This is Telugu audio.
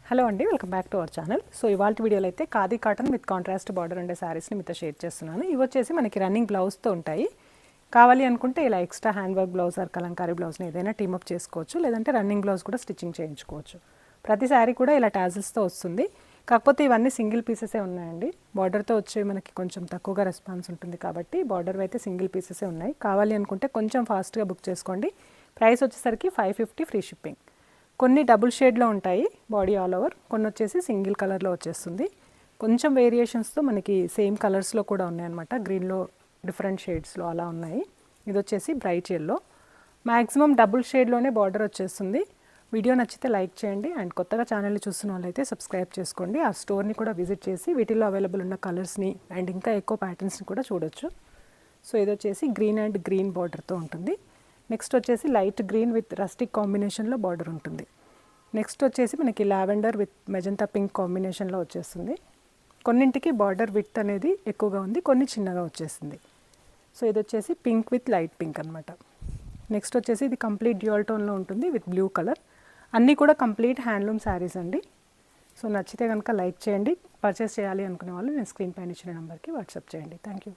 హలో అండి, welcome back to our channel. So ఇవాళ వీడియోలో అయితే khadi cotton with contrast border ఉండే శారీస్ని మీతో షేర్ చేస్తున్నాను. ఇవి వచ్చేసి మనకి రన్నింగ్ బ్లౌజ్తో ఉంటాయి. కావాలి అనుకుంటే ఇలా extra hand work blouse or kalamkari బ్లౌజ్ని ఏదైనా టీమప్ చేసుకోవచ్చు, లేదంటే రన్నింగ్ బ్లౌజ్ కూడా స్టిచ్చింగ్ చేయించుకోవచ్చు. ప్రతి శారీ కూడా ఇలా టాజిల్స్తో వస్తుంది. కాకపోతే ఇవన్నీ సింగిల్ పీసెసే ఉన్నాయండి. బార్డర్తో వచ్చే మనకి కొంచెం తక్కువగా రెస్పాన్స్ ఉంటుంది కాబట్టి బార్డర్ అయితే సింగిల్ పీసెసే ఉన్నాయి. కావాలి అనుకుంటే కొంచెం ఫాస్ట్గా బుక్ చేసుకోండి. ప్రైస్ వచ్చేసరికి 550 ఫ్రీ షిప్పింగ్. కొన్ని డబుల్ షేడ్లో ఉంటాయి బాడీ ఆల్ ఓవర్, కొన్ని వచ్చేసి సింగిల్ కలర్లో వచ్చేస్తుంది. కొంచెం వేరియేషన్స్తో మనకి సేమ్ కలర్స్లో కూడా ఉన్నాయన్నమాట. గ్రీన్లో డిఫరెంట్ షేడ్స్లో అలా ఉన్నాయి. ఇది వచ్చేసి బ్రైట్ ఎల్లో. మ్యాక్సిమం డబుల్ షేడ్లోనే బార్డర్ వచ్చేస్తుంది. వీడియో నచ్చితే లైక్ చేయండి అండ్ కొత్తగా ఛానల్ని చూస్తున్న వాళ్ళైతే సబ్స్క్రైబ్ చేసుకోండి. ఆ స్టోర్ని కూడా విజిట్ చేసి వీటిలో అవైలబుల్ ఉన్న కలర్స్ని అండ్ ఇంకా ఎక్కువ ప్యాటర్న్స్ని కూడా చూడొచ్చు. సో ఇది వచ్చేసి గ్రీన్ అండ్ గ్రీన్ బార్డర్తో ఉంటుంది. నెక్స్ట్ వచ్చేసి లైట్ గ్రీన్ విత్ రస్టిక్ కాంబినేషన్లో బార్డర్ ఉంటుంది. నెక్స్ట్ వచ్చేసి మనకి లావెండర్ విత్ మెజంతా పింక్ కాంబినేషన్లో వచ్చేస్తుంది. కొన్నింటికి బార్డర్ విత్ అనేది ఎక్కువగా ఉంది, కొన్ని చిన్నగా వచ్చేసింది. సో ఇది వచ్చేసి పింక్ విత్ లైట్ పింక్ అనమాట. నెక్స్ట్ వచ్చేసి ఇది కంప్లీట్ డ్యూయల్ టోన్లో ఉంటుంది విత్ బ్లూ కలర్. అన్నీ కూడా కంప్లీట్ హ్యాండ్లూమ్ శారీస్ అండి. సో నచ్చితే కనుక లైక్ చేయండి. పర్చేస్ చేయాలి అనుకునే వాళ్ళు నేను స్క్రీన్ పైన ఇచ్చిన నెంబర్కి వాట్సాప్ చేయండి. Thank you.